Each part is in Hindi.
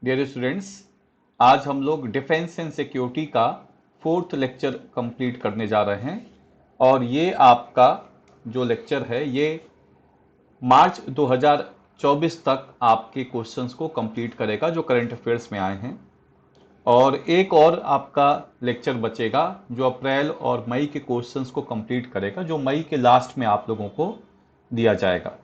डियर स्टूडेंट्स, आज हम लोग डिफेंस एंड सिक्योरिटी का फोर्थ लेक्चर कंप्लीट करने जा रहे हैं। और ये आपका जो लेक्चर है ये मार्च 2024 तक आपके क्वेश्चंस को कंप्लीट करेगा जो करंट अफेयर्स में आए हैं। और एक और आपका लेक्चर बचेगा जो अप्रैल और मई के क्वेश्चंस को कंप्लीट करेगा, जो मई के लास्ट में आप लोगों को दिया जाएगा।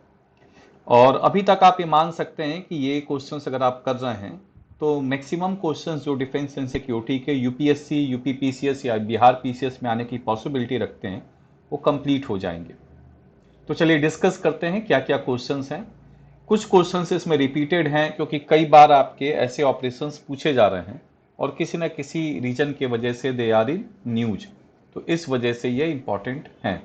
और अभी तक आप ये मान सकते हैं कि ये क्वेश्चंस अगर आप कर रहे हैं तो मैक्सिमम क्वेश्चंस जो डिफेंस एंड सिक्योरिटी के यूपीएससी, यूपी पीसीएस या बिहार पीसीएस में आने की पॉसिबिलिटी रखते हैं वो कंप्लीट हो जाएंगे। तो चलिए डिस्कस करते हैं क्या क्या क्वेश्चंस हैं। कुछ क्वेश्चंस इसमें रिपीटेड हैं क्योंकि कई बार आपके ऐसे ऑपरेशंस पूछे जा रहे हैं और किसी न किसी रीजन के वजह से दे आर इन न्यूज, तो इस वजह से ये इंपॉर्टेंट हैं।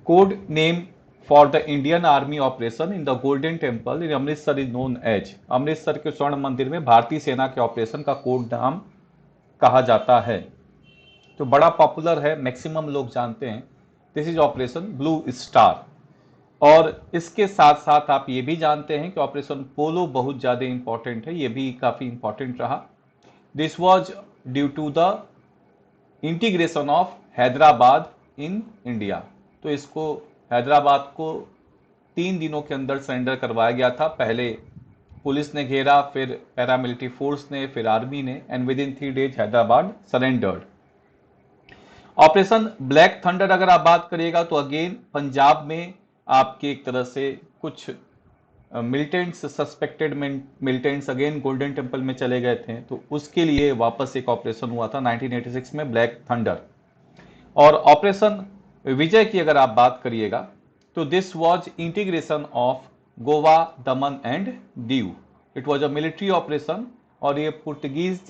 Code name for the Indian army operation in the Golden Temple in Amritsar is known as. Amritsar के स्वर्ण मंदिर में भारतीय सेना के ऑपरेशन का कोड नाम कहा जाता है। तो बड़ा पॉपुलर है, मैक्सिमम लोग जानते हैं। This is operation blue star. और इसके साथ साथ आप ये भी जानते हैं कि ऑपरेशन पोलो बहुत ज्यादा इंपॉर्टेंट है, ये भी काफी इंपॉर्टेंट रहा। This was due to the integration of Hyderabad in India. तो इसको हैदराबाद को 3 दिनों के अंदर सरेंडर करवाया गया था। पहले पुलिस ने घेरा, फिर पैरामिलिट्री फोर्स ने, फिर आर्मी ने, and with in 3 days Hyderabad surrendered. Operation black thunder अगर आप बात करिएगा तो अगेन पंजाब में आपके एक तरह से कुछ militants, suspected militants again golden temple में चले गए थे, तो उसके लिए वापस एक ऑपरेशन हुआ था 1986 में, ब्लैक थंडर। और ऑपरेशन विजय की अगर आप बात करिएगा तो this was integration of Goa, Daman and Diu. It was a military operation और ये पुर्तगीज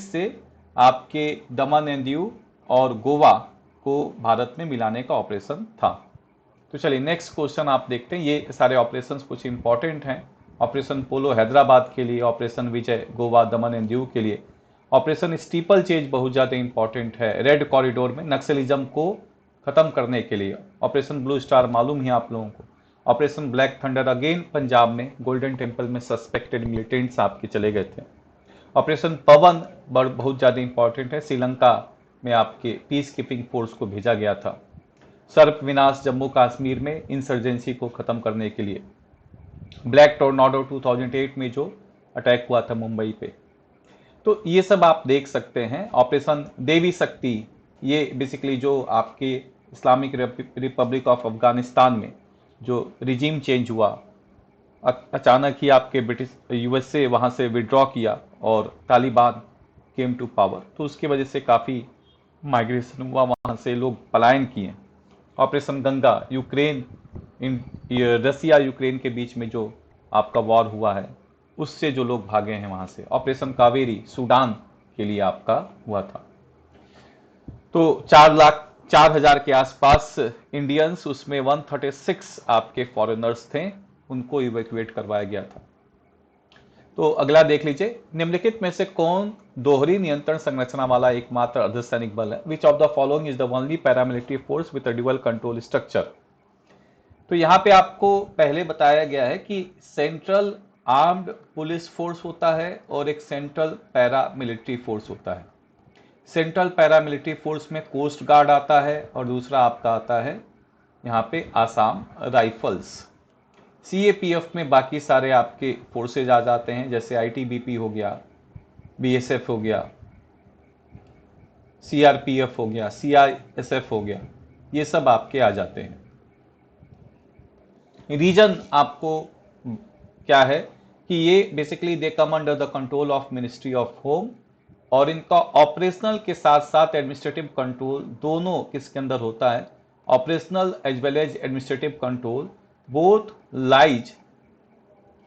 से आपके दमन एंड दीव और गोवा को भारत में मिलाने का ऑपरेशन था। तो चलिए नेक्स्ट क्वेश्चन आप देखते हैं। ये सारे ऑपरेशंस कुछ इंपॉर्टेंट हैं। ऑपरेशन पोलो हैदराबाद के लिए, operation Vijay Goa, Daman and Diu के लिए, ऑपरेशन स्टीपल चेज बहुत ज्यादा इंपॉर्टेंट है रेड कॉरिडोर में नक्सलिज्म को खत्म करने के लिए। ऑपरेशन ब्लू स्टार मालूम ही आप लोगों को। Operation black thunder again Punjab में गोल्डन टेम्पल में सस्पेक्टेड मिलिटेंट्स आपके चले गए थे। ऑपरेशन पवन बहुत ज्यादा इंपॉर्टेंट है, श्रीलंका में आपके पीस कीपिंग फोर्स को भेजा गया था। सर्प विनाश जम्मू कश्मीर में इंसर्जेंसी को खत्म करने के लिए। ब्लैक टोर्नाडो 2008 में जो अटैक हुआ था मुंबई पे। तो ये सब आप देख सकते हैं। ऑपरेशन देवी शक्ति, ये बेसिकली जो आपके इस्लामिक रिपब्लिक ऑफ अफगानिस्तान में जो रिजीम चेंज हुआ, अचानक ही आपके ब्रिटिश यूएसए वहां से विड्रॉ किया और तालिबान केम टू पावर, तो उसकी वजह से काफ़ी माइग्रेशन हुआ, वहां से लोग पलायन किए। ऑपरेशन गंगा, यूक्रेन इन रसिया यूक्रेन के बीच में जो आपका वॉर हुआ है उससे जो लोग भागे हैं वहां से। ऑपरेशन कावेरी सूडान के लिए आपका हुआ था। तो 4,04,000 के आसपास इंडियंस, उसमें 136 आपके फॉरेनर्स थे, उनको इवैक्यूएट करवाया गया था। तो अगला देख लीजिए, निम्नलिखित में से कौन दोहरी नियंत्रण संरचना वाला एकमात्र अर्धसैनिक बल है? Which of the following is the only paramilitary force with a dual control structure? तो यहां पे आपको पहले बताया गया है कि सेंट्रल आर्म्ड पुलिस फोर्स होता है और एक सेंट्रल पैरा मिलिट्री फोर्स होता है। सेंट्रल पैरा मिलिट्री फोर्स में कोस्ट गार्ड आता है और दूसरा आपका आता है यहाँ पे आसाम राइफल्स। सीएपीएफ में बाकी सारे आपके फोर्सेज आ जाते हैं, जैसे आईटीबीपी हो गया, बीएसएफ हो गया, सीआरपीएफ हो गया, सीआईएसएफ हो गया, ये सब आपके आ जाते हैं। रीजन आपको क्या है कि ये basically they come under the control of ministry of home, और इनका ऑपरेशनल के साथ साथ एडमिनिस्ट्रेटिव कंट्रोल दोनों किसके अंदर होता है? Operational as well as administrative control both lies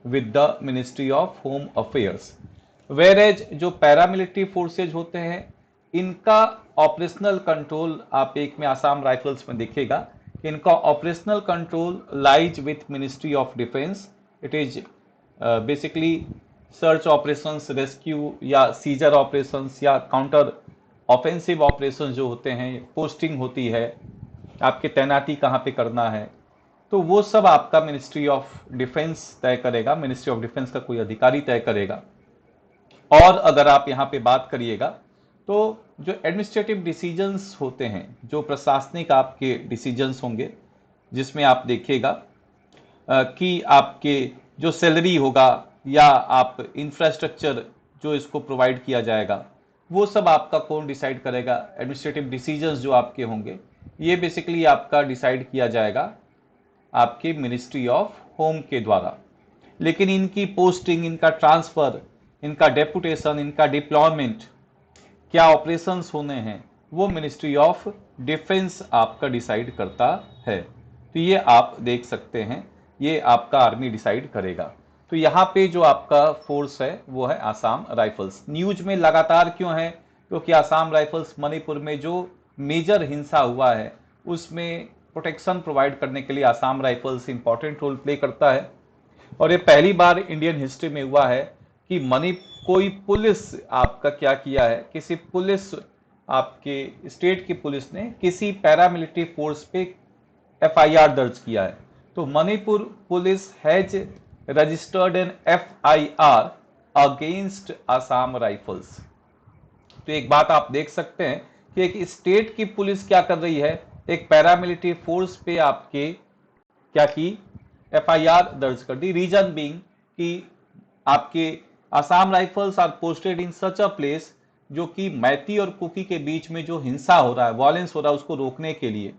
with the ministry of home affairs. Where as जो पैरामिलिट्री फोर्सेज होते हैं इनका ऑपरेशनल कंट्रोल आप एक में आसाम राइफल्स में देखिएगा, इनका operational control lies with ministry of defence. It is basically search operations, rescue या सीजर ऑपरेशंस या काउंटर ऑफेंसिव ऑपरेशंस जो होते हैं, पोस्टिंग होती है, आपकी तैनाती कहाँ पे करना है, तो वो सब आपका मिनिस्ट्री ऑफ डिफेंस तय करेगा, मिनिस्ट्री ऑफ डिफेंस का कोई अधिकारी तय करेगा। और अगर आप यहाँ पे बात करिएगा तो जो एडमिनिस्ट्रेटिव डिसीजंस होते हैं, जो प्रशासनिक आपके डिसीजंस होंगे, जिसमें आप देखिएगा कि आपके जो सैलरी होगा या आप इंफ्रास्ट्रक्चर जो इसको प्रोवाइड किया जाएगा, वो सब आपका कौन डिसाइड करेगा? एडमिनिस्ट्रेटिव डिसीजंस जो आपके होंगे, ये बेसिकली आपका डिसाइड किया जाएगा आपके मिनिस्ट्री ऑफ होम के द्वारा। लेकिन इनकी पोस्टिंग, इनका ट्रांसफर, इनका डेपुटेशन, इनका डिप्लॉयमेंट, क्या ऑपरेशंस होने हैं, वो मिनिस्ट्री ऑफ डिफेंस आपका डिसाइड करता है। तो ये आप देख सकते हैं, ये आपका आर्मी डिसाइड करेगा। तो यहाँ पे जो आपका फोर्स है वो है आसाम राइफल्स। न्यूज में लगातार क्यों है? क्योंकि आसाम राइफल्स मणिपुर में जो मेजर हिंसा हुआ है उसमें प्रोटेक्शन प्रोवाइड करने के लिए Assam Rifles important role play करता है। और ये पहली बार इंडियन हिस्ट्री में हुआ है कि कोई पुलिस आपका क्या किया है, किसी पुलिस, आपके स्टेट की पुलिस ने किसी पैरामिलिट्री फोर्स पे एफआईआर दर्ज किया है। तो Manipur police has registered an FIR against Assam rifles. तो एक बात आप देख सकते हैं कि एक स्टेट की पुलिस क्या कर रही है, एक पैरामिलिट्री फोर्स पे आपके क्या की, एफआईआर दर्ज कर दी। रीजन बीइंग कि आपके Assam Rifles are posted in such a place, जो कि मैती और कुकी के बीच में जो हिंसा हो रहा है, वॉयलेंस हो रहा है, उसको रोकने के लिए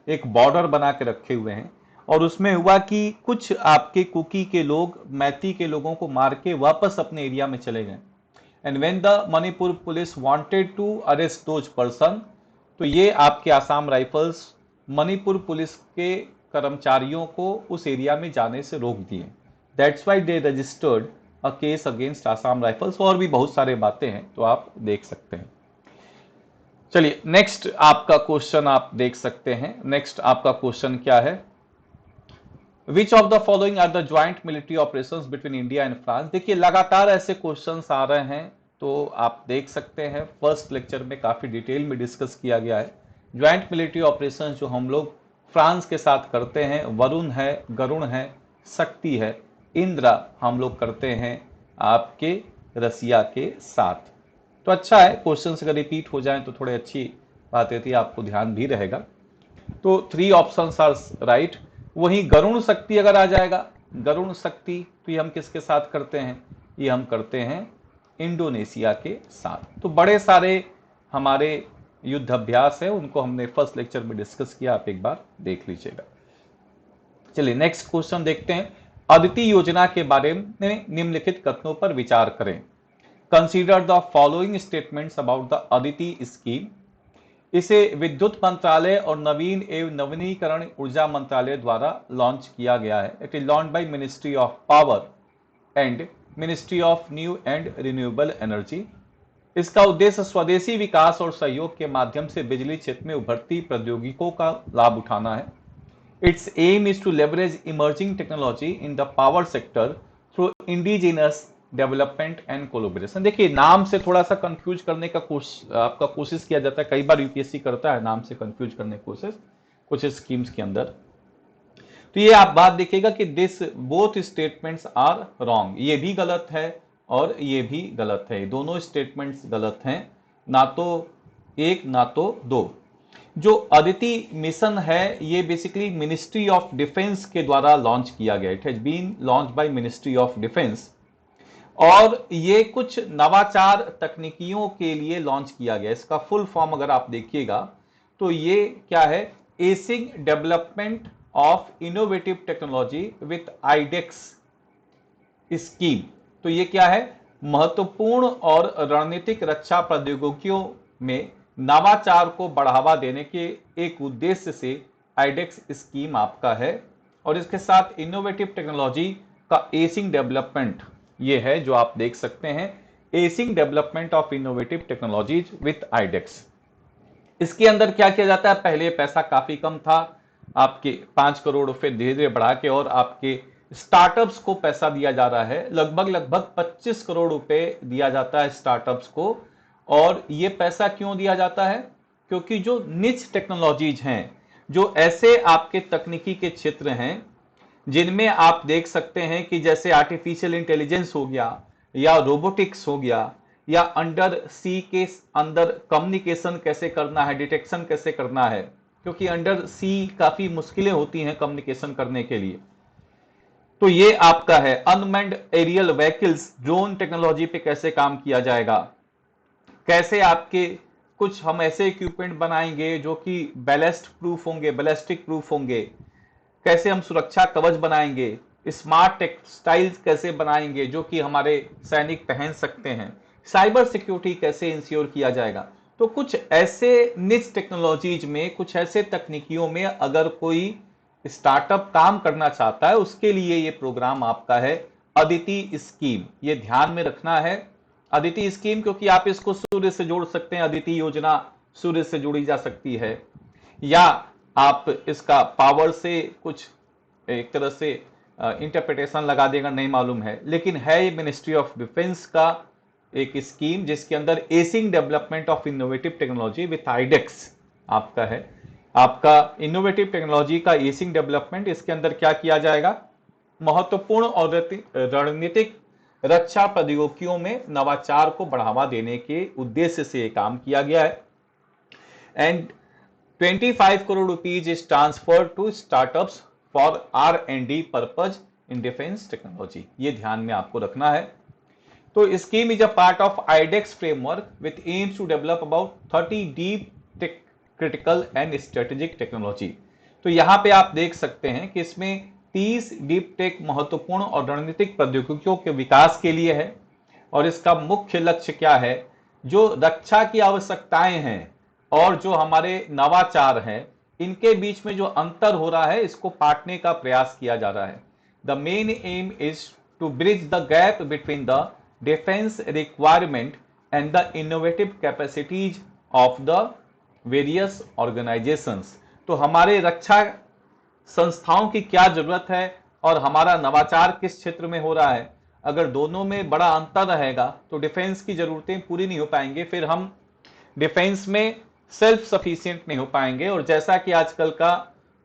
एक बॉर्डर बना के रखे हुए हैं। और उसमें हुआ कि कुछ आपके कुकी के लोग मैती के लोगों को मार के वापस अपने एरिया में चले गए। And when the Manipur police wanted to arrest those person, तो ये आपके आसाम राइफल्स मणिपुर पुलिस के कर्मचारियों को उस एरिया में जाने से रोक दिए। That's why they registered a case against Assam rifles. और भी बहुत सारे बातें हैं, तो आप देख सकते हैं। चलिए नेक्स्ट आपका क्वेश्चन आप देख सकते हैं। नेक्स्ट आपका क्वेश्चन क्या है? Which of the following are the joint military operations between India and France? देखिए लगातार ऐसे क्वेश्चंस आ रहे हैं, तो आप देख सकते हैं फर्स्ट लेक्चर में काफी डिटेल में डिस्कस किया गया है। ज्वाइंट मिलिट्री ऑपरेशंस जो हम लोग फ्रांस के साथ करते हैं, वरुण है, गरुण है, शक्ति है, इंद्रा हम लोग करते हैं आपके रसिया के साथ। तो अच्छा है, क्वेश्चंस अगर रिपीट हो जाएं तो थोड़ी अच्छी बात होती है, आपको ध्यान भी रहेगा। तो 3 ऑप्शंस आर राइट। वहीं गरुण शक्ति अगर आ जाएगा, गरुण शक्ति, तो ये हम किसके साथ करते हैं? ये हम करते हैं इंडोनेशिया के साथ। तो बड़े सारे हमारे युद्ध अभ्यास है, उनको हमने फर्स्ट लेक्चर में डिस्कस किया, आप एक बार देख लीजिएगा। चलिए नेक्स्ट क्वेश्चन देखते हैं। अदिति योजना के बारे में निम्नलिखित कथनों पर विचार करें। Consider the following statements about the Aditi scheme. इसे विद्युत मंत्रालय और नवीन एवं नवीनीकरण ऊर्जा मंत्रालय द्वारा लॉन्च किया गया है। It is launch by ministry of power and ministry of new and renewable energy. इसका उद्देश्य स्वदेशी विकास और सहयोग के माध्यम से बिजली क्षेत्र में उभरती प्रौद्योगिकियों का लाभ उठाना है। Its aim is to leverage emerging technology in the power sector through indigenous development and collaboration. देखिए नाम से थोड़ा सा कंफ्यूज करने का आपका कोशिश किया जाता है, कई बार यूपीएससी करता है नाम से कंफ्यूज करने की कोशिश कुछ स्कीम्स के अंदर। तो ये आप बात देखिएगा कि this both statements are wrong, ये भी गलत है और ये भी गलत है, दोनों स्टेटमेंट्स गलत हैं, ना तो एक ना तो दो। जो अदिति मिशन है ये बेसिकली मिनिस्ट्री ऑफ डिफेंस के द्वारा लॉन्च किया गया। It has been launch by ministry of defence, और ये कुछ नवाचार तकनीकियों के लिए लॉन्च किया गया। इसका फुल फॉर्म अगर आप देखिएगा तो ये क्या है? Acing development of innovative technology with iDEX scheme. तो ये क्या है? महत्वपूर्ण और रणनीतिक रक्षा प्रौद्योगिकियों में नवाचार को बढ़ावा देने के एक उद्देश्य से आइडेक्स स्कीम आपका है। और इसके साथ इनोवेटिव टेक्नोलॉजी का एसिंग डेवलपमेंट ये है, जो आप देख सकते हैं, acing development of innovative technologies with iDEX. इसके अंदर क्या किया जाता है? पहले पैसा काफी कम था, आपके 5 करोड़ रुपए धीरे धीरे बढ़ा के और आपके स्टार्टअप्स को पैसा दिया जा रहा है। लगभग 25 करोड़ रुपए दिया जाता है स्टार्टअप्स को। और ये पैसा क्यों दिया जाता है? क्योंकि जो निच टेक्नोलॉजीज हैं, जो ऐसे आपके तकनीकी के क्षेत्र हैं जिनमें आप देख सकते हैं कि जैसे आर्टिफिशियल इंटेलिजेंस हो गया, या रोबोटिक्स हो गया, या अंडर सी के अंदर कम्युनिकेशन कैसे करना है, डिटेक्शन कैसे करना है, क्योंकि अंडर सी काफी मुश्किलें होती हैं कम्युनिकेशन करने के लिए। तो ये आपका है unmanned aerial vehicles, drone technology पे कैसे काम किया जाएगा, कैसे आपके कुछ हम ऐसे इक्विपमेंट बनाएंगे जो कि बैलेस्ट प्रूफ होंगे, बैलिस्टिक प्रूफ होंगे, कैसे हम सुरक्षा कवच बनाएंगे, स्मार्ट टेक्सटाइल्स कैसे बनाएंगे जो कि हमारे सैनिक पहन सकते हैं, साइबर सिक्योरिटी कैसे इंश्योर किया जाएगा। तो कुछ ऐसे निच टेक्नोलॉजीज में, कुछ ऐसे तकनीकियों में अगर कोई स्टार्टअप काम करना चाहता है, उसके लिए ये प्रोग्राम आपका है अदिति स्कीम। ये ध्यान में रखना है, अदिति स्कीम, क्योंकि आप इसको सूर्य से जोड़ सकते हैं, अदिति योजना सूर्य से जोड़ी जा सकती है, या आप इसका पावर से कुछ एक तरह से इंटरप्रिटेशन लगा देगा, नहीं मालूम है, लेकिन है ये मिनिस्ट्री ऑफ डिफेंस का एक स्कीम जिसके अंदर acing development of innovative technology with iDEX आपका है। आपका इनोवेटिव टेक्नोलॉजी का एसिंग डेवलपमेंट, इसके अंदर क्या किया जाएगा, महत्वपूर्ण और रणनीतिक रक्षा प्रौद्योगिकियों में नवाचार को बढ़ावा देने के उद्देश्य से यह काम किया गया है। And 25 crore rupees is transfer to startups for R&D purpose in defence technology. ये ध्यान में आपको रखना है। तो scheme is a part of iDEX framework with aims to develop about 30 deep critical and strategic technology. तो यहां पे आप देख सकते हैं कि इसमें 30 डीप टेक महत्वपूर्ण और रणनीतिक प्रौद्योगिकियों के विकास के लिए है। और इसका मुख्य लक्ष्य क्या है, जो रक्षा की आवश्यकताएं हैं और जो हमारे नवाचार हैं, इनके बीच में जो अंतर हो रहा है, इसको पाटने का प्रयास किया जा रहा है। The main aim is to bridge the gap between the defence requirement and the innovative capacities of the various organisations. तो हमारे रक्षा संस्थाओं की क्या जरूरत है और हमारा नवाचार किस क्षेत्र में हो रहा है, अगर दोनों में बड़ा अंतर रहेगा तो डिफेंस की जरूरतें पूरी नहीं हो पाएंगे, फिर हम डिफेंस में सेल्फ सफिशिएंट नहीं हो पाएंगे। और जैसा कि आजकल का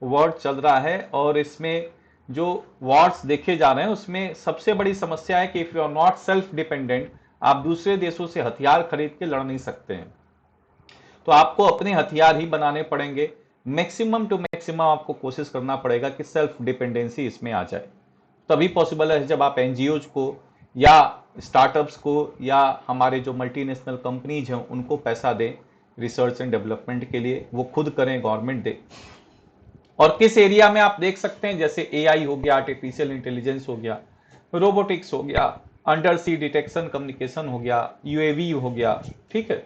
वर्ड चल रहा है और इसमें जो वॉर्स देखे जा रहे हैं, उसमें सबसे बड़ी समस्या है कि if you are not self dependent, आप दूसरे देशों से हथियार खरीद के लड़ नहीं सकते हैं। तो आपको अपने हथियार ही बनाने पड़ेंगे। मैक्सिमम टू मैक्सिमम आपको कोशिश करना पड़ेगा कि सेल्फ डिपेंडेंसी इसमें आ जाए। तभी पॉसिबल है जब आप एनजीओज को या स्टार्टअप्स को या हमारे जो मल्टीनेशनल कंपनीज हैं उनको पैसा दें रिसर्च एंड डेवलपमेंट के लिए, वो खुद करें, गवर्नमेंट दे। और किस एरिया में आप देख सकते हैं, जैसे एआई हो गया, आर्टिफिशियल इंटेलिजेंस हो गया, रोबोटिक्स हो गया, अंडर सी डिटेक्शन कम्युनिकेशन हो गया, यूएवी हो गया, ठीक है,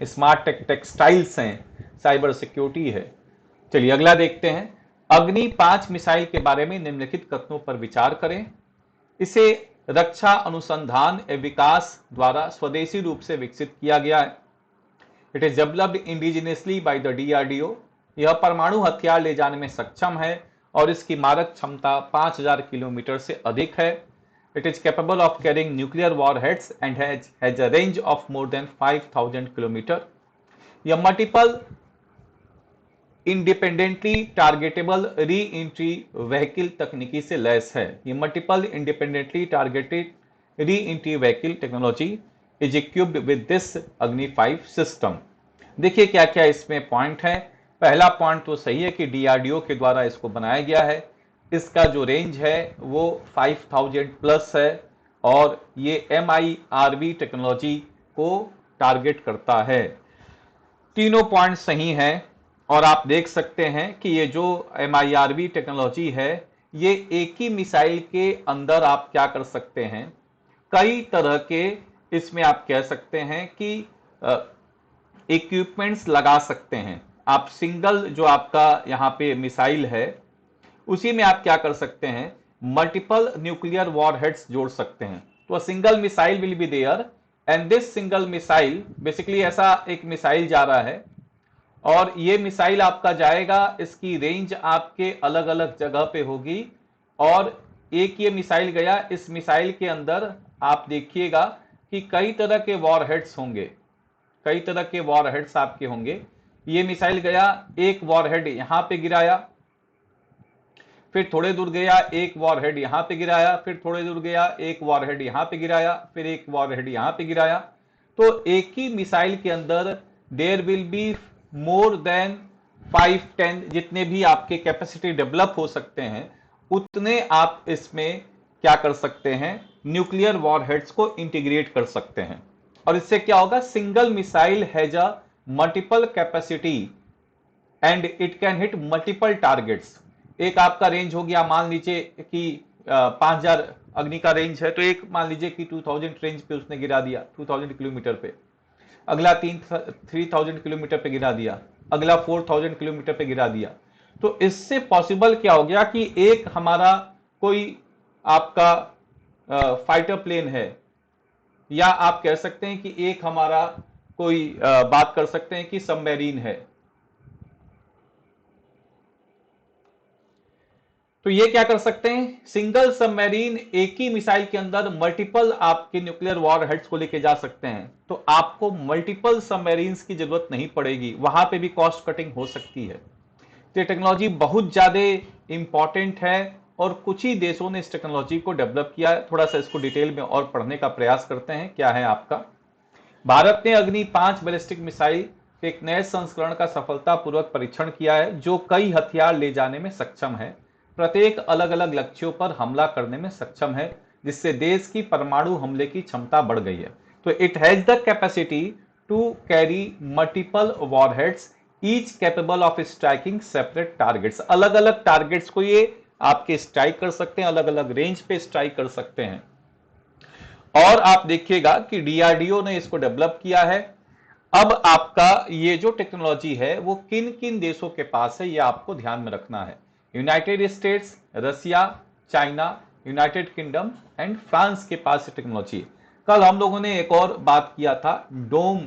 स्मार्ट टेक्सटाइल्स हैं, साइबर सिक्योरिटी है। चलिए अगला देखते हैं। अग्नि 5 मिसाइल के बारे में निम्नलिखित कथनों पर विचार करें। इसे रक्षा अनुसंधान एवं विकास द्वारा स्वदेशी रूप से विकसित किया गया है। It is developed indigenously by the DRDO. यह परमाणु हथियार ले जाने में सक्षम है और इसकी मारक क्षमता 5000 किलोमीटर से अधिक है। It is capable of carrying nuclear warheads and has a range of more than 5000 kilometre. यह multiple independently targetable re entry vehicle तकनीकी से लैस है। ये multiple independently targeted re entry vehicle technology is equipped with this Agni 5 system. देखिए क्या क्या इसमें पॉइंट है। पहला पॉइंट तो सही है कि डीआरडीओ के द्वारा इसको बनाया गया है। इसका जो रेंज है वो 5000 प्लस है और ये MIRV टेक्नोलॉजी को टारगेट करता है। तीनों पॉइंट सही हैं और आप देख सकते हैं कि ये जो MIRV टेक्नोलॉजी है, ये एक ही मिसाइल के अंदर आप क्या कर सकते हैं, कई तरह के इसमें आप कह सकते हैं कि इक्विपमेंट्स लगा सकते हैं। आप सिंगल जो आपका यहाँ पे मिसाइल है उसी में आप क्या कर सकते हैं, मल्टीपल न्यूक्लियर वॉरहेड्स जोड़ सकते हैं। तो single missile will be there and this single missile basically ऐसा एक मिसाइल जा रहा है और ये मिसाइल आपका जाएगा, इसकी रेंज आपके अलग अलग जगह पे होगी और एक ये मिसाइल गया, इस मिसाइल के अंदर आप देखिएगा कि कई तरह के वॉरहेड्स होंगे, कई तरह के वॉरहेड्स आपके होंगे। ये मिसाइल गया, एक वॉरहेड यहां पे गिराया, फिर थोड़े दूर गया, एक वॉरहेड यहां पे गिराया, फिर थोड़े दूर गया, एक वॉरहेड यहां पे गिराया, फिर एक वॉरहेड यहां पे गिराया। तो एक ही मिसाइल के अंदर there will be more than 5-10, जितने भी आपके कैपेसिटी डेवलप हो सकते हैं उतने आप इसमें क्या कर सकते हैं, न्यूक्लियर वॉरहेड्स को इंटीग्रेट कर सकते हैं। और इससे क्या होगा, single missile has a multiple capacity and it can hit multiple targets. एक आपका रेंज हो गया, मान लीजिए कि 5000 अग्नि का रेंज है, तो एक मान लीजिए कि 2000 रेंज पे उसने गिरा दिया, 2000 किलोमीटर पे। अगला 3000 किलोमीटर पे गिरा दिया, अगला 4000 किलोमीटर पे गिरा दिया। तो इससे पॉसिबल क्या हो गया कि एक हमारा कोई आपका फाइटर प्लेन है, या आप कह सकते हैं कि एक हमारा कोई बात कर सकते हैं कि सबमरीन है। तो ये क्या कर सकते हैं, सिंगल सबमरीन एक ही मिसाइल के अंदर मल्टीपल आपके न्यूक्लियर वॉरहेड्स को लेके जा सकते हैं। तो आपको मल्टीपल सबमरीन्स की जरूरत नहीं पड़ेगी, वहां पे भी कॉस्ट कटिंग हो सकती है। तो ये टेक्नोलॉजी बहुत ज्यादा इंपॉर्टेंट है और कुछ ही देशों ने इस टेक्नोलॉजी को डेवलप किया है। थोड़ा सा इसको डिटेल में और पढ़ने का प्रयास करते हैं। क्या है आपका, भारत ने अग्नि 5 बैलिस्टिक मिसाइल के एक नए संस्करण का सफलतापूर्वक परीक्षण किया है, जो कई हथियार ले जाने में सक्षम है, प्रत्येक अलग अलग लक्ष्यों पर हमला करने में सक्षम है, जिससे देश की परमाणु हमले की क्षमता बढ़ गई है। तो it has the capacity to carry multiple warheads each capable of striking separate targets. अलग अलग टारगेट्स को ये आपके स्ट्राइक कर सकते हैं, अलग अलग रेंज पे स्ट्राइक कर सकते हैं। और आप देखिएगा कि डीआरडीओ ने इसको डेवलप किया है। अब आपका ये जो टेक्नोलॉजी है वो किन किन देशों के पास है, ये आपको ध्यान में रखना है। United States, Russia, China, United Kingdom and France के पास टेक्नोलॉजी है। कल हम लोगों ने एक और बात किया था डोम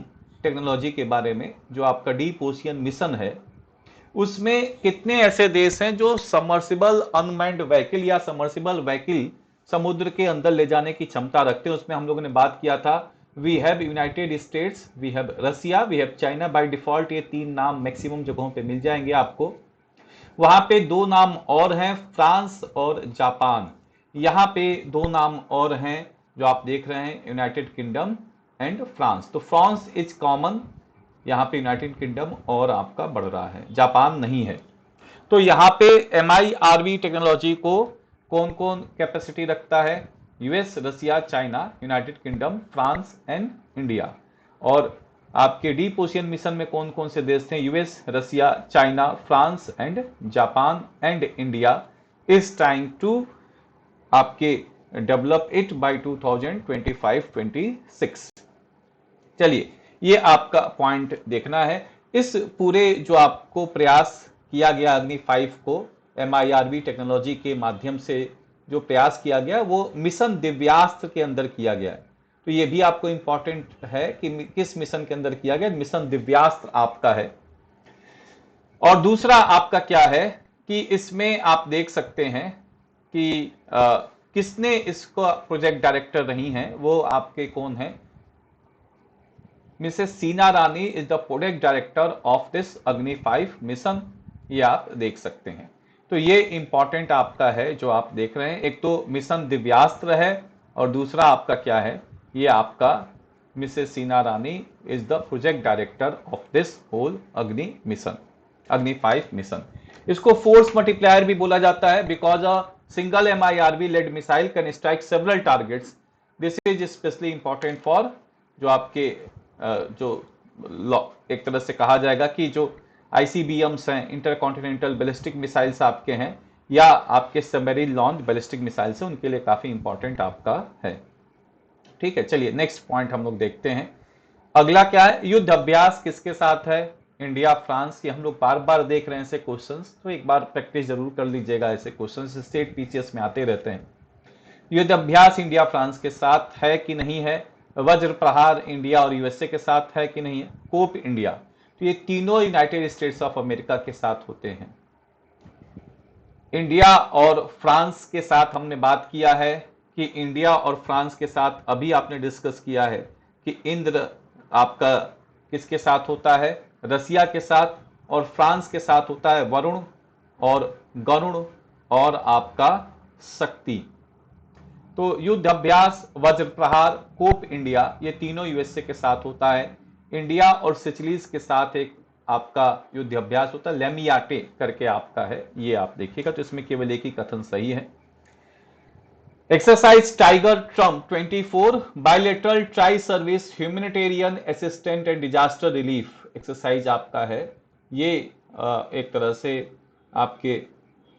टेक्नोलॉजी के बारे में, जो आपका डीप ओशियन मिशन है। उसमें कितने ऐसे देश हैं जो सबमर्सिबल अनमैन्ड व्हीकल या सबमर्सिबल व्हीकल समुद्र के अंदर ले जाने की क्षमता रखते हैं। उसमें हम लोगों ने बात किया था, we have United States, we have Russia, we have China. By default ये 3 नाम मैक्सिमम जगहों पे मिल जाएंगे आपको। वहां पे 2 नाम और हैं, फ्रांस और जापान। यहां पे 2 नाम और हैं जो आप देख रहे हैं, यूनाइटेड किंगडम एंड फ्रांस। तो फ्रांस इज कॉमन, यहां पे यूनाइटेड किंगडम और आपका बढ़ रहा है, जापान नहीं है। तो यहां पे MIRV टेक्नोलॉजी को कौन कौन कैपेसिटी रखता है, US, Russia, China, United Kingdom, France and India. और आपके डीप ओशियन मिशन में कौन कौन से देश थे, US, Russia, China, France and Japan and India is trying to आपके डेवलप इट बाय 2025-26। चलिए, ये आपका पॉइंट देखना है। इस पूरे जो आपको प्रयास किया गया अग्नि 5 को MIRV टेक्नोलॉजी के माध्यम से जो प्रयास किया गया वो मिशन दिव्यास्त्र के अंदर किया गया है। तो ये भी आपको इंपॉर्टेंट है कि किस मिशन के अंदर किया गया, मिशन दिव्यास्त्र आपका है। और दूसरा आपका क्या है कि इसमें आप देख सकते हैं कि किसने इसको प्रोजेक्ट डायरेक्टर रही हैं, वो आपके कौन है, Mrs Sheena Rani is the project director of this Agni 5 mission. ये आप देख सकते हैं। तो ये इंपॉर्टेंट आपका है जो आप देख रहे हैं। एक तो मिशन दिव्यास्त्र है और दूसरा आपका क्या है, ये आपका Mrs Sheena Rani is the project director of this whole Agni mission, Agni 5 mission. इसको फोर्स मल्टीप्लायर भी बोला जाता है, because a single MIRV led missile can strike several targets. This is specially important for जो आपके जो एक तरह से कहा जाएगा कि जो ICBMs हैं, इंटरकॉन्टिनेंटल बैलिस्टिक मिसाइल्स आपके हैं, या आपके सबमरीन लॉन्च बैलिस्टिक मिसाइल्स हैं, उनके लिए काफी इंपॉर्टेंट आपका है। ठीक है, चलिए नेक्स्ट पॉइंट हम लोग देखते हैं। अगला क्या है, युद्ध अभ्यास किसके साथ है, इंडिया, फ्रांस। ये हम लोग बार बार देख रहे हैं ऐसे क्वेश्चंस, तो एक बार प्रैक्टिस जरूर कर लीजिएगा। ऐसे क्वेश्चंस स्टेट PCS में आते रहते हैं। युद्ध अभ्यास इंडिया फ्रांस के साथ है कि नहीं है, वज्र प्रहार इंडिया और USA के साथ है कि नहीं है, कोप इंडिया। तो ये तीनों यूनाइटेड स्टेट्स ऑफ अमेरिका के साथ होते हैं। इंडिया और फ्रांस के साथ हमने बात किया है कि इंडिया और फ्रांस के साथ अभी आपने डिस्कस किया है कि इंद्र आपका किसके साथ होता है, रसिया के साथ, और फ्रांस के साथ होता है वरुण और गरुण और आपका शक्ति। तो युद्ध अभ्यास, वज्र प्रहार, कोप इंडिया, ये तीनों यूएसए के साथ होता है। इंडिया और सिचलीज के साथ एक आपका युद्ध अभ्यास होता है, लेमियाटे करके आपका है, ये आप देखिएगा। तो इसमें केवल एक ही कथन सही है। Exercise tiger Trump 24 bilateral tri service humanitarian assistant and disaster relief exercise आपका है। ये एक तरह से आपके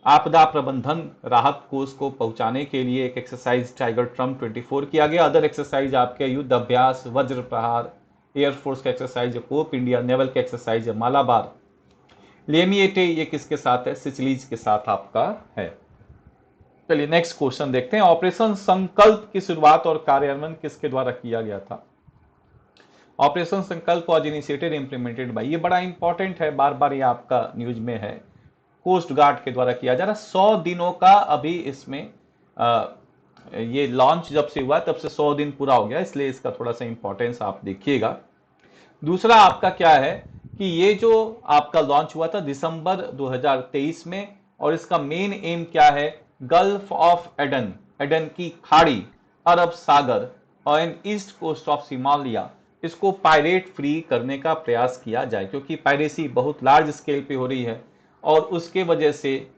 आपदा प्रबंधन राहत कोष को पहुंचाने के लिए एक एक्सरसाइज टाइगर ट्रम्प 24 किया गया। अदर एक्सरसाइज आपके युद्ध अभ्यास, वज्र प्रहार, एयरफोर्स का एक्सरसाइज कोप इंडिया, नेवल का एक्सरसाइज मालाबार। लेमिएटे ये किसके साथ है? सिचलीज के साथ आपका है। चलिए नेक्स्ट क्वेश्चन देखते हैं। ऑपरेशन संकल्प की शुरुआत और कार्यान्वयन किसके द्वारा किया गया था? ऑपरेशन संकल्प वाज इनिशिएटेड इंप्लीमेंटेड बाय, ये बड़ा इंपॉर्टेंट है, बार बार ये आपका न्यूज में है, कोस्ट गार्ड के द्वारा किया जा रहा। 100 दिनों का अभी इसमें ये लॉन्च जब से हुआ तब से 100 दिन पूरा हो गया, इसलिए इसका थोड़ा सा इंपॉर्टेंस आप देखिएगा। दूसरा आपका क्या है कि ये जो आपका लॉन्च हुआ था दिसंबर 2023 में, और इसका मेन एम क्या है? गल्फ ऑफ एडन, एडन की खाड़ी, अरब सागर और an east coast of Somalia, इसको पायरेट फ्री करने का प्रयास किया जाए, क्योंकि पायरेसी बहुत लार्ज स्केल पे हो रही है और उसके वजह से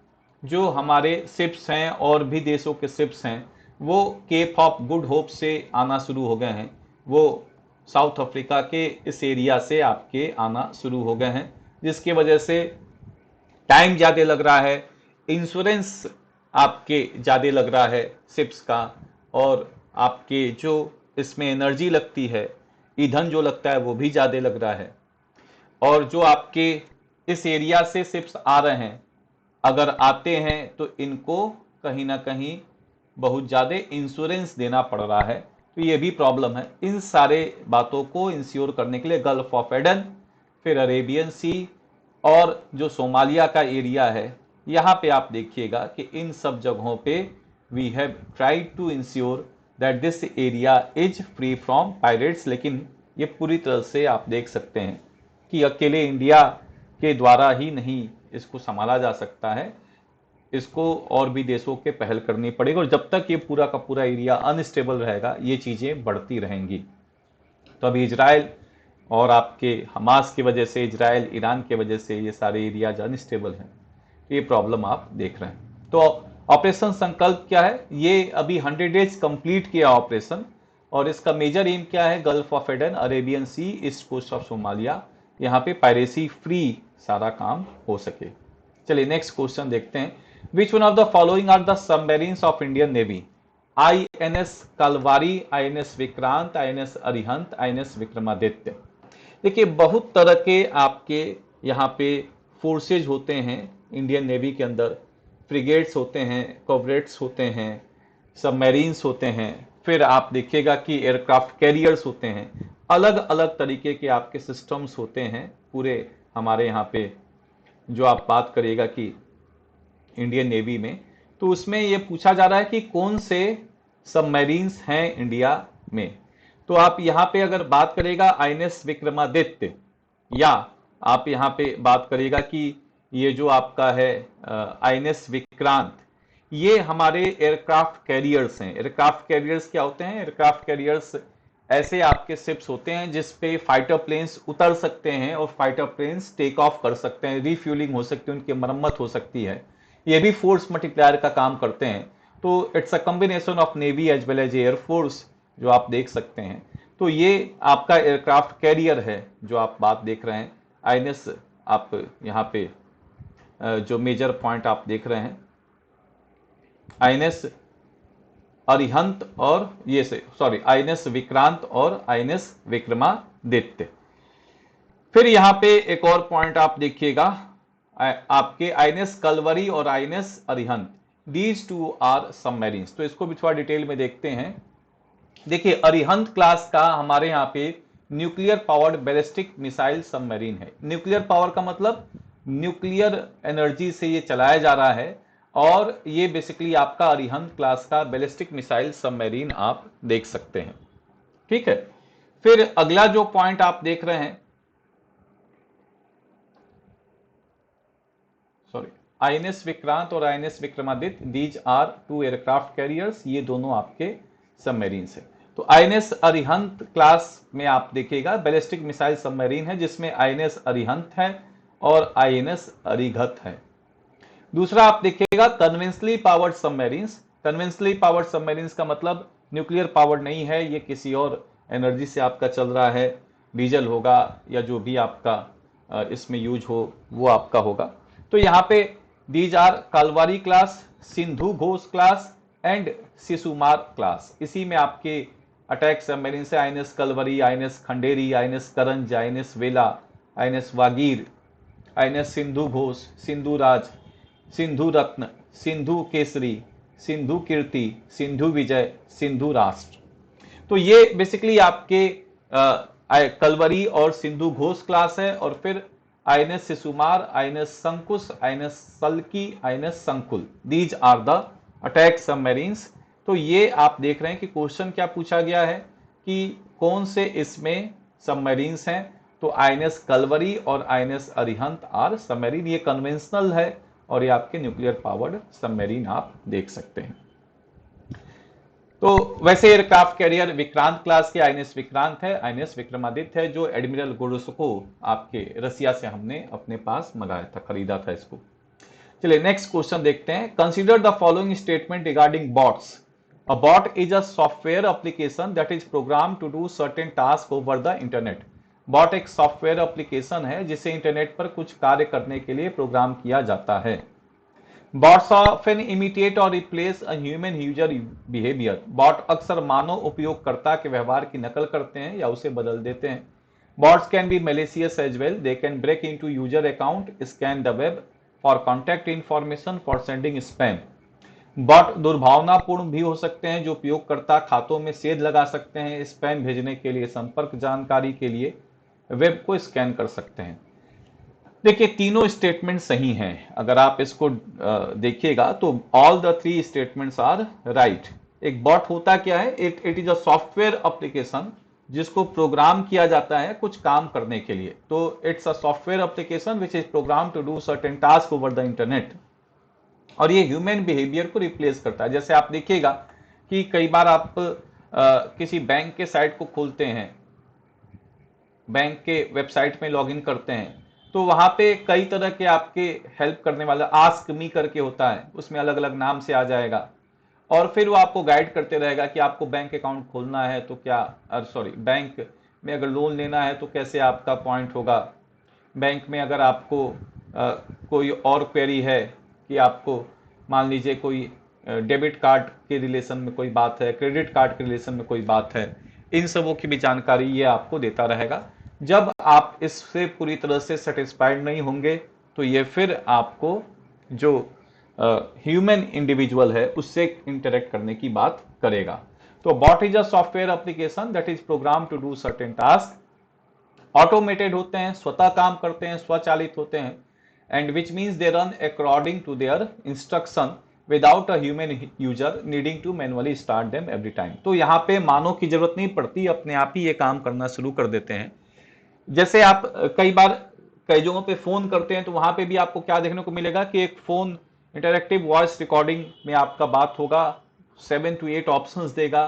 जो हमारे शिप्स हैं और भी देशों के शिप्स हैं वो केप ऑफ गुड होप से आना शुरू हो गए हैं, वो साउथ अफ्रीका के इस एरिया से आपके आना शुरू हो गए हैं, जिसकी वजह से टाइम ज़्यादा लग रहा है, इंश्योरेंस आपके ज़्यादा लग रहा है शिप्स का, और आपके जो इसमें एनर्जी लगती है, ईंधन जो लगता है वो भी ज़्यादा लग रहा है। और जो आपके इस एरिया से शिप्स आ रहे हैं, अगर आते हैं तो इनको कहीं ना कहीं बहुत ज़्यादा इंश्योरेंस देना पड़ रहा है, तो ये भी प्रॉब्लम है। इन सारे बातों को इंश्योर करने के लिए गल्फ ऑफ एडन, फिर अरेबियन सी और जो सोमालिया का एरिया है, यहाँ पे आप देखिएगा कि इन सब जगहों पे we have tried to ensure that this area is free from pirates. लेकिन ये पूरी तरह से आप देख सकते हैं कि अकेले इंडिया के द्वारा ही नहीं इसको संभाला जा सकता है, इसको और भी देशों के पहल करनी पड़ेगी, और जब तक ये पूरा का पूरा एरिया अनस्टेबल रहेगा ये चीज़ें बढ़ती रहेंगी। तो अभी इजराइल और आपके हमास की वजह से, इजराइल ईरान की वजह से ये सारे एरियाज अनस्टेबल हैं, ये प्रॉब्लम आप देख रहे हैं। तो ऑपरेशन संकल्प क्या है? ये अभी 100 डेज कंप्लीट किया ऑपरेशन, और इसका मेजर एम क्या है? Gulf of Aden, Arabian Sea, east coast of Somalia, यहाँ पे पायरेसी फ्री सारा काम हो सके। चलिए नेक्स्ट क्वेश्चन देखते हैं। Which one of the following are the submarines of Indian Navy? INS Kalvari, INS Vikrant, INS Arihant, INS Vikramaditya. देखिए बहुत तरह के आपके यहाँ पे फोर्सेज होते हैं इंडियन नेवी के अंदर, फ्रिगेट्स होते हैं, कॉर्वेट्स होते हैं, सबमरीन्स होते हैं, फिर आप देखिएगा कि एयरक्राफ्ट कैरियर्स होते हैं, अलग अलग तरीके के आपके सिस्टम्स होते हैं पूरे हमारे यहाँ पे। जो आप बात करिएगा कि इंडियन नेवी में, तो उसमें ये पूछा जा रहा है कि कौन से सबमरीन्स हैं इंडिया में। तो आप यहाँ पे अगर बात करेगा INS विक्रमादित्य, या आप यहाँ पे बात करेगा कि ये जो आपका है INS विक्रांत, ये हमारे एयरक्राफ्ट कैरियर्स हैं। एयरक्राफ्ट कैरियर्स क्या होते हैं? एयरक्राफ्ट कैरियर्स ऐसे आपके शिप्स होते हैं जिस पे फाइटर प्लेन्स उतर सकते हैं और फाइटर प्लेन्स टेक ऑफ कर सकते हैं, रिफ्यूलिंग हो सकती है, उनकी मरम्मत हो सकती है, ये भी फोर्स मल्टीप्लायर का काम करते हैं। तो its a combination of navy as well as air force, जो आप देख सकते हैं। तो ये आपका एयरक्राफ्ट कैरियर है जो आप बात देख रहे हैं। INS आप यहाँ पे जो मेजर पॉइंट आप देख रहे हैं, INS अरिहंत और ये से सॉरी INS विक्रांत और INS विक्रमादित्य। फिर यहाँ पे एक और पॉइंट आप देखिएगा, आपके INS कलवरी और INS Arihant, these two are submarines. तो इसको भी थोड़ा डिटेल में देखते हैं। देखिए अरिहंत क्लास का हमारे यहाँ पे nuclear powered ballistic missile submarine है। न्यूक्लियर पावर का मतलब न्यूक्लियर एनर्जी से ये चलाया जा रहा है, और ये बेसिकली आपका अरिहंत क्लास का बैलिस्टिक मिसाइल सबमरीन आप देख सकते हैं। ठीक है। फिर अगला जो पॉइंट आप देख रहे हैं आईएनएस विक्रांत और INS Vikramaditya, these are 2 aircraft carriers, ये दोनों आपके सबमरीन्स है। तो आईएनएस अरिहंत क्लास में आप देखिएगा बैलिस्टिक मिसाइल सबमरीन है, जिसमें आईएनएस अरिहंत है और आईएनएस अरिघत है। दूसरा आप देखिएगा conventionally powered submarines. Conventionally powered submarines का मतलब न्यूक्लियर पावर्ड नहीं है, ये किसी और एनर्जी से आपका चल रहा है, डीजल होगा या जो भी आपका इसमें यूज हो वो आपका होगा। तो यहाँ पे these are Kalvari class, Sindhu Ghosh class and Shishumar class. इसी में आपके अटैक सबमरीन से INS Kalvari, INS Khanderi, INS Karanj, INS Vela, INS Vagir, INS Sindhu Ghosh, Sindhu Raj, Sindhu Ratna, Sindhu Kesari, Sindhu Kirti, Sindhu Vijay, Sindhu Rashtra. तो ये बेसिकली आपके कलवरी और सिंधु घोष क्लास है। और फिर INS Shishumar, INS Shankush, INS Shalki, INS Shankul, these are the attack submarines. तो ये आप देख रहे हैं कि क्वेश्चन क्या पूछा गया है कि कौन से इसमें सबमरीन्स हैं। तो आईएनएस कलवरी और आईएनएस अरिहंत आर सबमरीन, ये कन्वेंशनल है और ये आपके न्यूक्लियर पावर्ड सबमरीन आप देख सकते हैं। तो वैसे एयरक्राफ्ट कैरियर विक्रांत क्लास के आईएनएस विक्रांत है, आईएनएस विक्रमादित्य है, जो एडमिरल गोरोसको आपके रसिया से हमने अपने पास मंगाया था, खरीदा था इसको। चलिए नेक्स्ट क्वेश्चन देखते हैं। Consider the following statement regarding bots. A bot is a software application that is program to do certain task over the internet. Bot एक सॉफ्टवेयर एप्लीकेशन है जिसे इंटरनेट पर कुछ कार्य करने के लिए प्रोग्राम किया जाता है। बॉट्स ऑफन इमिटेट और replace a human user behaviour. Bot अक्सर मानव उपयोगकर्ता के व्यवहार की नकल करते हैं या उसे बदल देते हैं। Bots can be malicious as well. They can break into user account, scan the web for contact information, for sending spam. Bot दुर्भावनापूर्ण भी हो सकते हैं, जो उपयोगकर्ता खातों में सेध लगा सकते हैं, स्पैम भेजने के लिए, संपर्क जानकारी के लिए वेब को स्कैन कर सकते हैं। देखिए तीनों स्टेटमेंट सही हैं। अगर आप इसको देखिएगा तो all the 3 statements are right. एक बॉट होता क्या है? It is a software application जिसको प्रोग्राम किया जाता है कुछ काम करने के लिए। तो its a software application which is program to do certain task over the internet, और ये ह्यूमन बिहेवियर को रिप्लेस करता है। जैसे आप देखिएगा कि कई बार आप किसी बैंक के साइट को खोलते हैं, बैंक के वेबसाइट में लॉगिन करते हैं, तो वहां पे कई तरह के आपके हेल्प करने वाला आस्क मी करके होता है, उसमें अलग अलग नाम से आ जाएगा और फिर वो आपको गाइड करते रहेगा कि आपको बैंक अकाउंट खोलना है तो क्या, बैंक में अगर लोन लेना है तो कैसे आपका पॉइंट होगा, बैंक में अगर आपको कोई और क्वेरी है कि आपको मान लीजिए कोई डेबिट कार्ड के रिलेशन में कोई बात है, क्रेडिट कार्ड के रिलेशन में कोई बात है, इन सबों की भी जानकारी ये आपको देता रहेगा। जब आप इससे पूरी तरह से सेटिस्फाइड नहीं होंगे तो ये फिर आपको जो ह्यूमन इंडिविजुअल है उससे इंटरेक्ट करने की बात करेगा। तो bot is a software application that is program to do certain task. Automated होते हैं, स्वतः काम करते हैं, स्वचालित होते हैं, and which means they run according to their instruction without a human user needing to manually start them every time. तो यहाँ पे मानव की जरूरत नहीं पड़ती, अपने आप ही ये काम करना शुरू कर देते हैं। जैसे आप कई बार कई जगहों पे फोन करते हैं तो वहां पे भी आपको क्या देखने को मिलेगा कि एक फोन इंटरैक्टिव वॉइस रिकॉर्डिंग में आपका बात होगा, 7 to 8 ऑप्शंस देगा।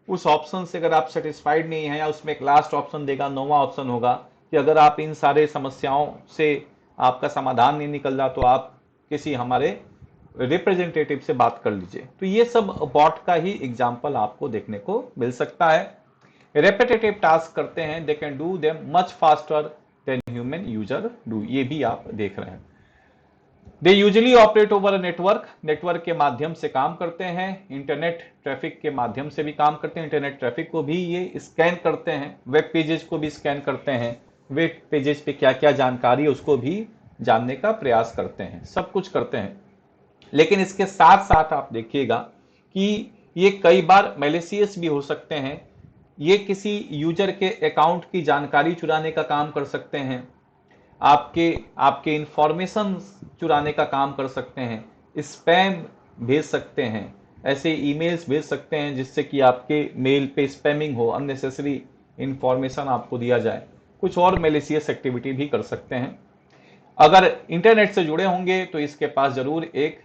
उस ऑप्शन से अगर आप सेटिस्फाइड नहीं है या उसमें एक लास्ट ऑप्शन देगा, 9वां ऑप्शन होगा कि अगर आप इन सारे समस्याओं से आपका समाधान नहीं निकल रहा तो आप किसी हमारे रिप्रेजेंटेटिव से बात कर लीजिए। तो ये सब बॉट का ही एग्जाम्पल आपको देखने को मिल सकता है। रेपिटेटिव टास्क करते हैं, they can do them much faster than human user do, ये भी आप देख रहे हैं। They usually operate over network, network के माध्यम से काम करते हैं, इंटरनेट ट्रैफिक के माध्यम से भी काम करते हैं, इंटरनेट ट्रैफिक को भी ये स्कैन करते हैं, वेब पेजेस को भी स्कैन करते हैं, वेब पेजेस पे क्या क्या जानकारी है उसको भी जानने का प्रयास करते हैं, सब कुछ करते हैं। लेकिन इसके साथ साथ आप देखिएगा कि ये कई बार मैलिशियस भी हो सकते हैं। ये किसी यूजर के अकाउंट की जानकारी चुराने का काम कर सकते हैं, आपके इंफॉर्मेशन चुराने का काम कर सकते हैं, स्पैम भेज सकते हैं, ऐसे ईमेल्स भेज सकते हैं जिससे कि आपके मेल पे स्पैमिंग हो, अननेसेसरी इंफॉर्मेशन आपको दिया जाए, कुछ और मैलिशियस एक्टिविटी भी कर सकते हैं। अगर इंटरनेट से जुड़े होंगे तो इसके पास जरूर एक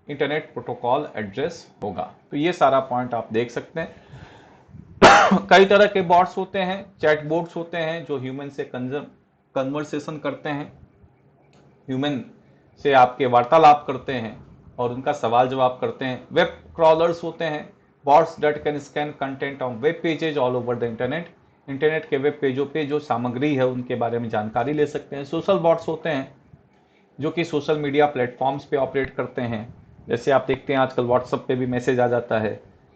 इंटरनेट प्रोटोकॉल एड्रेस होगा। तो ये सारा पॉइंट आप देख सकते हैं। कई तरह के बॉट्स होते हैं, चैट बोट्स होते हैं जो ह्यूमन से कन्वर्सेशन करते हैं, ह्यूमन से आपके वार्तालाप करते हैं और उनका सवाल जवाब करते हैं। वेब क्रॉलर्स होते हैं, bots that can scan content on web pages all over the internet, internet के वेब पेजों पे जो सामग्री है उनके बारे में जानकारी ले सकते हैं। सोशल बॉट्स होते हैं जो कि सोशल मीडिया प्लेटफॉर्म्स पे ऑपरेट करते हैं। जैसे आप देखते हैं आजकल व्हाट्सएप पे भी मैसेज आ जाता है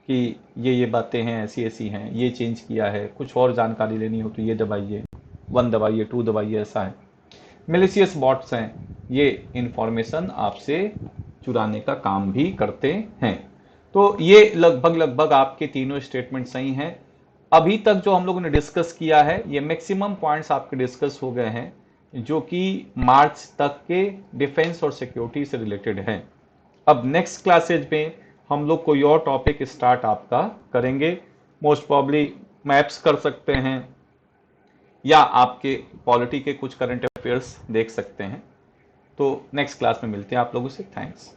कि ये बातें हैं, ऐसी ऐसी हैं, ये चेंज किया है, कुछ और जानकारी लेनी हो तो ये दबाइए, 1 दबाइए, 2 दबाइए, ऐसा है। मेलिशियस बॉट्स हैं, ये इंफॉर्मेशन आपसे चुराने का काम भी करते हैं। तो ये लगभग आपके तीनों स्टेटमेंट सही हैं। अभी तक जो हम लोगों ने डिस्कस किया है ये मैक्सिमम पॉइंट्स आपके डिस्कस हो गए हैं जो कि मार्च तक के डिफेंस और सिक्योरिटी से रिलेटेड हैं। अब नेक्स्ट क्लासेज में हम लोग कोई और टॉपिक स्टार्ट आपका करेंगे। मोस्ट प्रॉब्ली मैप्स कर सकते हैं या आपके पॉलिटी के कुछ करंट अफेयर्स देख सकते हैं। तो नेक्स्ट क्लास में मिलते हैं आप लोगों से। थैंक्स।